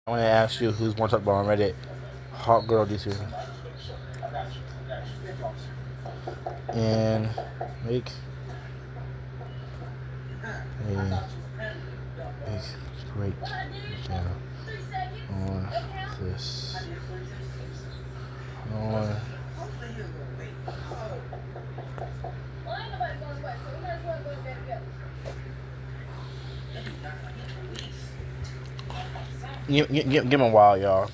I want to ask you who's more talked about on Reddit, Hot Girl DC, and make a great channel on this. On give him a while, y'all.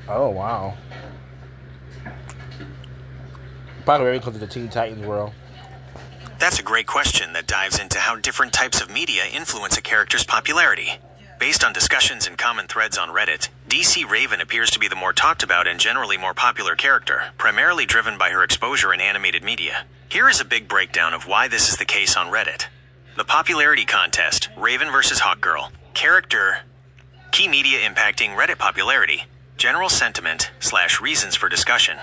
Oh, wow. Probably very close to the Teen Titans world. That's a great question that dives into how different types of media influence a character's popularity. Based on discussions and common threads on Reddit, DC Raven appears to be the more talked about and generally more popular character, primarily driven by her exposure in animated media. Here is a big breakdown of why this is the case on Reddit. The popularity contest, Raven vs. Hawkgirl. Character. Key media impacting Reddit popularity. General sentiment / reasons for discussion.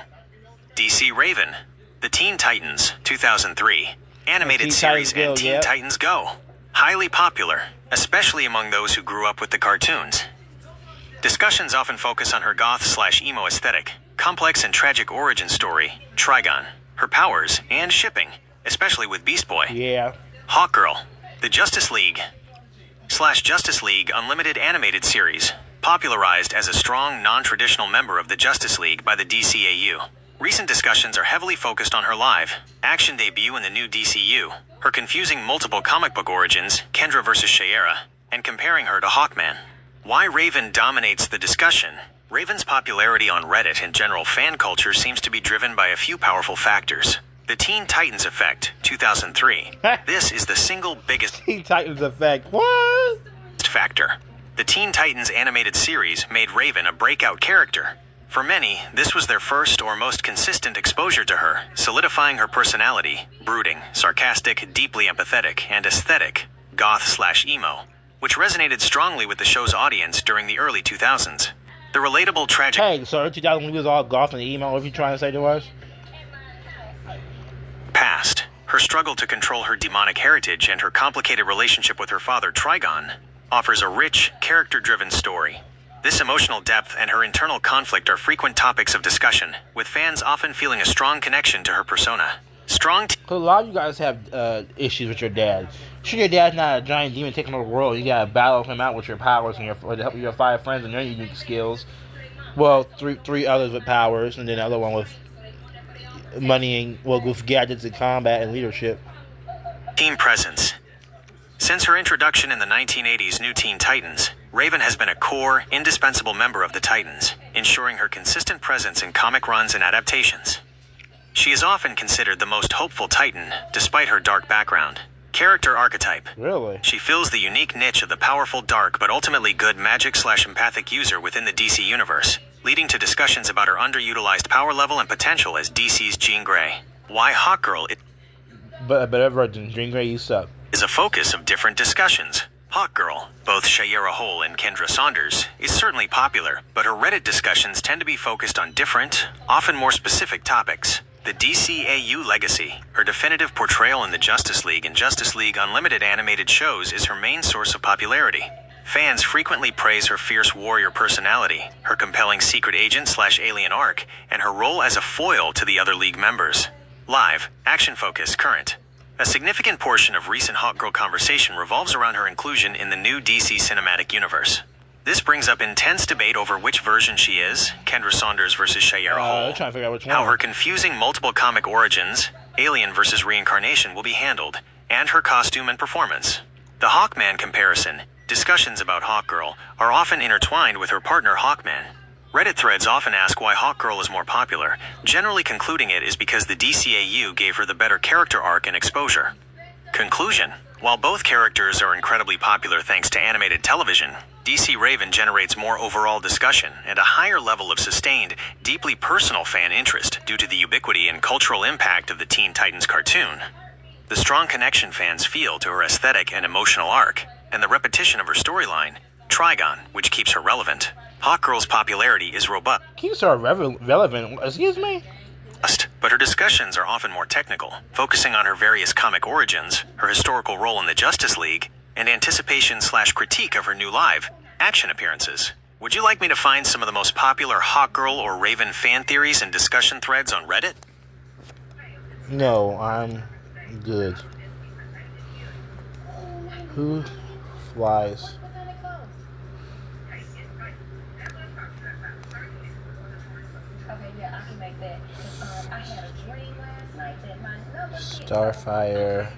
DC Raven. The Teen Titans, 2003. Animated series and Teen Titans Go. Highly popular, especially among those who grew up with the cartoons. Discussions often focus on her goth / emo aesthetic, complex and tragic origin story, Trigon, her powers, and shipping, especially with Beast Boy. Yeah. Hawkgirl, the Justice League / Justice League Unlimited animated series, popularized as a strong, non-traditional member of the Justice League by the DCAU. Recent discussions are heavily focused on her live-action debut in the new DCU, her confusing multiple comic book origins, Kendra vs. Shiera, and comparing her to Hawkman. Why Raven dominates the discussion? Raven's popularity on Reddit and general fan culture seems to be driven by a few powerful factors. The Teen Titans Effect, 2003. This is the single biggest Teen Titans Effect. What? Factor. The Teen Titans animated series made Raven a breakout character. For many, this was their first or most consistent exposure to her, solidifying her personality, brooding, sarcastic, deeply empathetic, and aesthetic, goth / emo, which resonated strongly with the show's audience during the early 2000s. The relatable tragic... Hey, so 2000 we was all goth and emo, what are you trying to say to us? Past. Her struggle to control her demonic heritage and her complicated relationship with her father Trigon offers a rich, character-driven story. This emotional depth and her internal conflict are frequent topics of discussion, with fans often feeling a strong connection to her persona. A lot of you guys have issues with your dad. Sure, your dad's not a giant demon taking over the world. You gotta battle him out with your powers and your 5 friends and their unique skills. Well, three others with powers, and then the other one with money and with gadgets and combat and leadership. Team presence. Since her introduction in the 1980s New Teen Titans, Raven has been a core, indispensable member of the Titans, ensuring her consistent presence in comic runs and adaptations. She is often considered the most hopeful Titan, despite her dark background. Character archetype. Really? She fills the unique niche of the powerful, dark, but ultimately good magic / empathic user within the DC universe, leading to discussions about her underutilized power level and potential as DC's Jean Grey. Why Hawkgirl But ever Jean Grey, you suck. Is a focus of different discussions. Hawkgirl, both Shiera Hole and Kendra Saunders, is certainly popular, but her Reddit discussions tend to be focused on different, often more specific topics. The DCAU legacy, her definitive portrayal in the Justice League and Justice League Unlimited animated shows, is her main source of popularity. Fans frequently praise her fierce warrior personality, her compelling secret agent / alien arc, and her role as a foil to the other League members. Live, action focus, current. A significant portion of recent Hawkgirl conversation revolves around her inclusion in the new DC cinematic universe. This brings up intense debate over which version she is, Kendra Saunders versus Shiera Hole, trying to figure out which one. how her confusing multiple comic origins, alien versus reincarnation, will be handled, and her costume and performance. The Hawkman comparison. Discussions about Hawkgirl are often intertwined with her partner Hawkman. Reddit threads often ask why Hawkgirl is more popular, generally concluding it is because the DCAU gave her the better character arc and exposure. Conclusion. While both characters are incredibly popular thanks to animated television, DC Raven generates more overall discussion and a higher level of sustained, deeply personal fan interest due to the ubiquity and cultural impact of the Teen Titans cartoon. The strong connection fans feel to her aesthetic and emotional arc, and the repetition of her storyline, Trigon, which keeps her relevant. Hawkgirl's popularity is robust. Keeps her relevant. Excuse me? But her discussions are often more technical, focusing on her various comic origins, her historical role in the Justice League, and anticipation/critique of her new live action appearances. Would you like me to find some of the most popular Hawkgirl or Raven fan theories and discussion threads on Reddit? No, I'm good. Who flies? Starfire.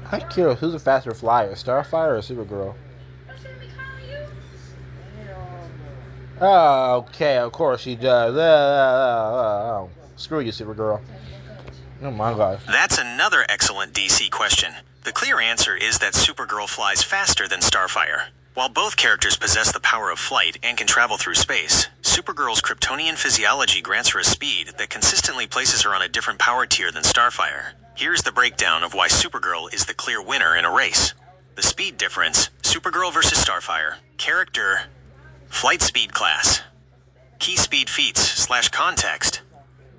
I'm curious, who's a faster flyer, Starfire or Supergirl? Oh, okay, of course she does. Screw you, Supergirl. Oh my gosh. That's another excellent DC question. The clear answer is that Supergirl flies faster than Starfire. While both characters possess the power of flight and can travel through space, Supergirl's Kryptonian physiology grants her a speed that consistently places her on a different power tier than Starfire. Here's the breakdown of why Supergirl is the clear winner in a race. The speed difference: Supergirl versus Starfire. Character: flight speed class. Key speed feats/context.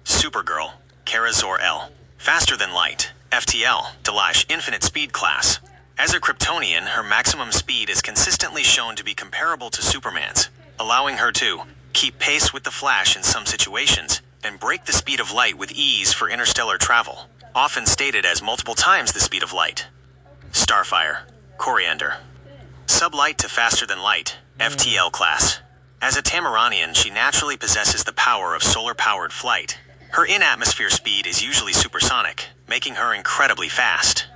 Supergirl, Kara Zor-El. Faster than light, FTL, Delash infinite speed class. As a Kryptonian, her maximum speed is consistently shown to be comparable to Superman's, allowing her to keep pace with the Flash in some situations and break the speed of light with ease for interstellar travel, often stated as multiple times the speed of light. Starfire, Coriander. Sublight to faster than light, FTL class. As a Tamaranian, she naturally possesses the power of solar-powered flight. Her in-atmosphere speed is usually supersonic, making her incredibly fast.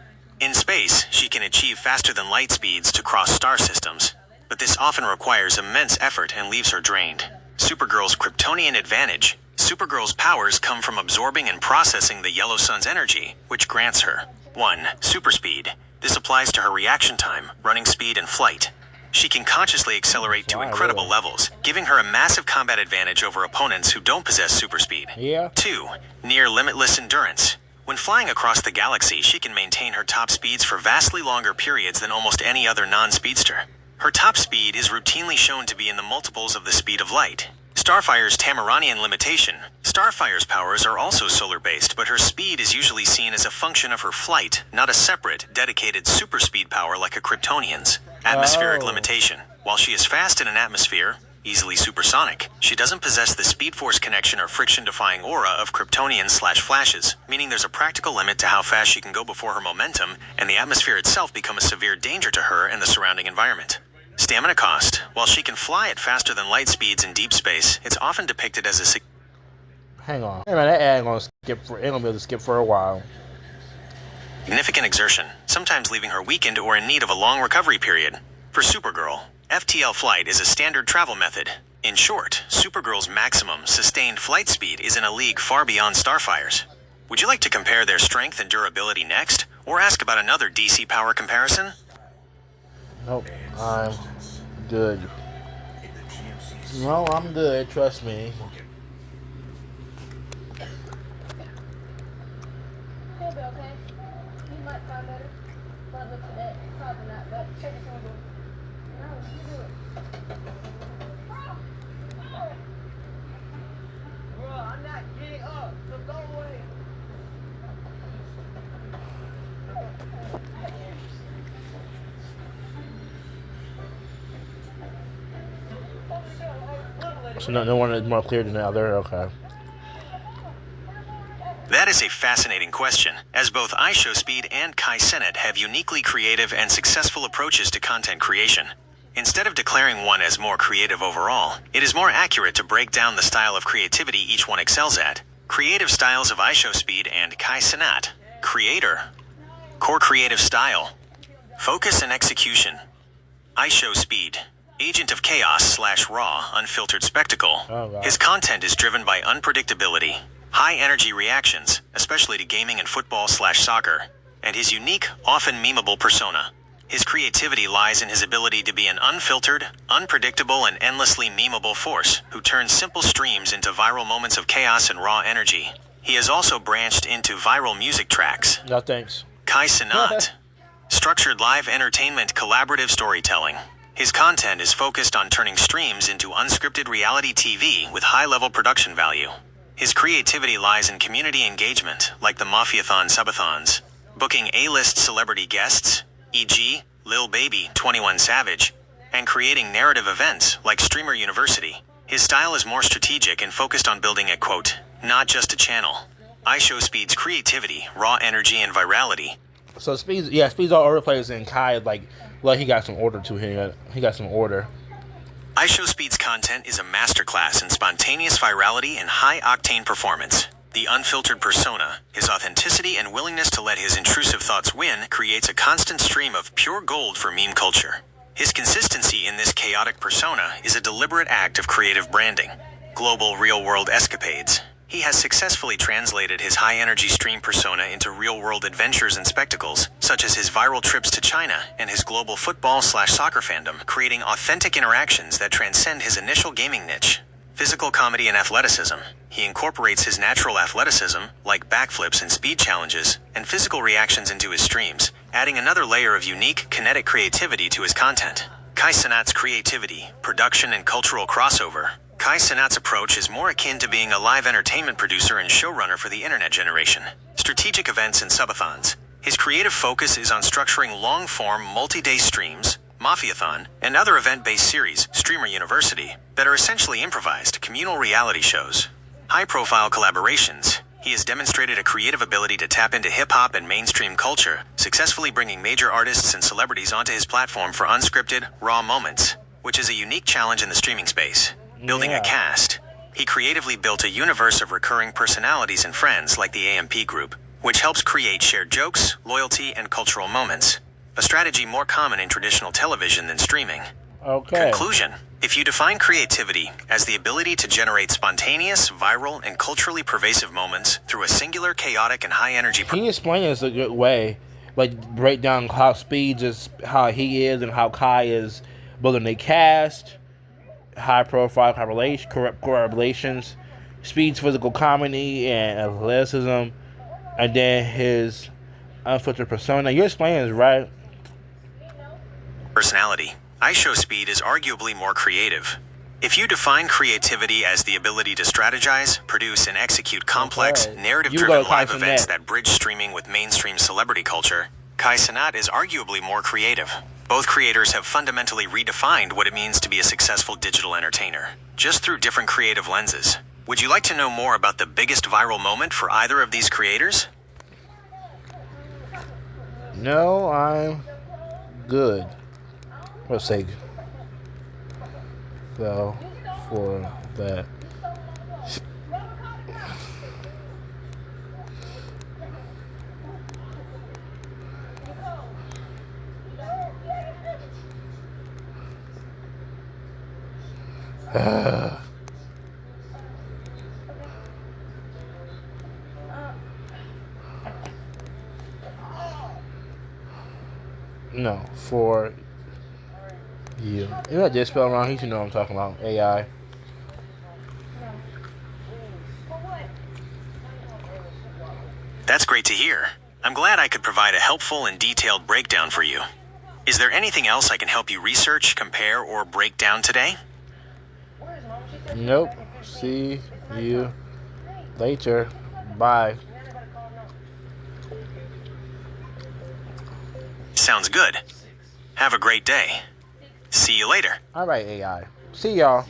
In space, she can achieve faster-than-light speeds to cross star systems, but this often requires immense effort and leaves her drained. Supergirl's Kryptonian advantage: Supergirl's powers come from absorbing and processing the yellow sun's energy, which grants her 1. Superspeed. This applies to her reaction time, running speed, and flight. She can consciously accelerate to incredible levels, giving her a massive combat advantage over opponents who don't possess superspeed. Yeah. 2. Near limitless endurance. When flying across the galaxy, she can maintain her top speeds for vastly longer periods than almost any other non-speedster. Her top speed is routinely shown to be in the multiples of the speed of light. Starfire's Tamaranian limitation. Starfire's powers are also solar-based, but her speed is usually seen as a function of her flight, not a separate, dedicated superspeed power like a Kryptonian's. Atmospheric limitation. While she is fast in an atmosphere, easily supersonic, she doesn't possess the speed force connection or friction-defying aura of Kryptonians/Flashes, meaning there's a practical limit to how fast she can go before her momentum and the atmosphere itself become a severe danger to her and the surrounding environment. Stamina cost. While she can fly at faster than light speeds in deep space, it's often depicted as a Hang on. Hey man, that ad ain't gonna be able to skip for a while. significant exertion, sometimes leaving her weakened or in need of a long recovery period. For Supergirl, FTL flight is a standard travel method. In short, Supergirl's maximum sustained flight speed is in a league far beyond Starfire's. Would you like to compare their strength and durability next, or ask about another DC power comparison? Nope, I'm good. No, I'm good, trust me. He'll be okay. He might find better. But look at that. Probably not, but check his order. No, you do it. Bro, I'm not getting up, so go away. So no one is more clear than the other? Okay. That is a fascinating question, as both iShowSpeed and Kai Cenat have uniquely creative and successful approaches to content creation. Instead of declaring one as more creative overall, it is more accurate to break down the style of creativity each one excels at. Creative styles of iShowSpeed and Kai Cenat. Creator. Core creative style. Focus and execution. iShowSpeed. Agent of Chaos/raw, unfiltered spectacle. Oh, wow. His content is driven by unpredictability, high energy reactions, especially to gaming and football/soccer, and his unique, often memeable persona. His creativity lies in his ability to be an unfiltered, unpredictable, and endlessly memeable force who turns simple streams into viral moments of chaos and raw energy. He has also branched into viral music tracks. No thanks. Kai Cenat. Structured live entertainment collaborative storytelling. His content is focused on turning streams into unscripted reality TV with high-level production value. His creativity lies in community engagement, like the Mafiathon subathons, booking A-list celebrity guests, e.g., Lil Baby, 21 Savage, and creating narrative events like Streamer University. His style is more strategic and focused on building a, quote, not just a channel. iShowSpeed's creativity, raw energy, and virality. So Speed's all over the place, and Kai is like, well, he got some order to him. He got some order. iShowSpeed's content is a masterclass in spontaneous virality and high-octane performance. The unfiltered persona, his authenticity and willingness to let his intrusive thoughts win creates a constant stream of pure gold for meme culture. His consistency in this chaotic persona is a deliberate act of creative branding. Global real-world escapades. He has successfully translated his high-energy stream persona into real-world adventures and spectacles, such as his viral trips to China and his global football/soccer fandom, creating authentic interactions that transcend his initial gaming niche. Physical comedy and athleticism. He incorporates his natural athleticism, like backflips and speed challenges, and physical reactions into his streams, adding another layer of unique, kinetic creativity to his content. Kai Cenat's creativity, production, and cultural crossover. Kai Cenat's approach is more akin to being a live entertainment producer and showrunner for the internet generation. Strategic events and subathons. His creative focus is on structuring long-form, multi-day streams, Mafiathon, and other event-based series, Streamer University, that are essentially improvised, communal reality shows. High-profile collaborations. He has demonstrated a creative ability to tap into hip-hop and mainstream culture, successfully bringing major artists and celebrities onto his platform for unscripted, raw moments, which is a unique challenge in the streaming space. Building a cast. He creatively built a universe of recurring personalities and friends like the AMP group, which helps create shared jokes, loyalty, and cultural moments. A strategy more common in traditional television than streaming. Okay. Conclusion. If you define creativity as the ability to generate spontaneous, viral, and culturally pervasive moments through a singular, chaotic, and high-energy... Can you explain this a good way? Like, break down how Speed is, how he is, and how Kai is building a cast, high-profile correlations, Speed's physical comedy and athleticism, and then his unfiltered persona. You're explaining this right. Personality. iShowSpeed is arguably more creative. If you define creativity as the ability to strategize, produce, and execute complex, narrative-driven live events that bridge streaming with mainstream celebrity culture, Kai Cenat is arguably more creative. Both creators have fundamentally redefined what it means to be a successful digital entertainer, just through different creative lenses. Would you like to know more about the biggest viral moment for either of these creators? No, I'm good. Let's say so for that. No, for you. You know, I just spell wrong. You should know what I'm talking about. AI. That's great to hear. I'm glad I could provide a helpful and detailed breakdown for you. Is there anything else I can help you research, compare, or break down today? Nope. See you later. Bye. Sounds good. Have a great day. See you later. All right, AI. See y'all.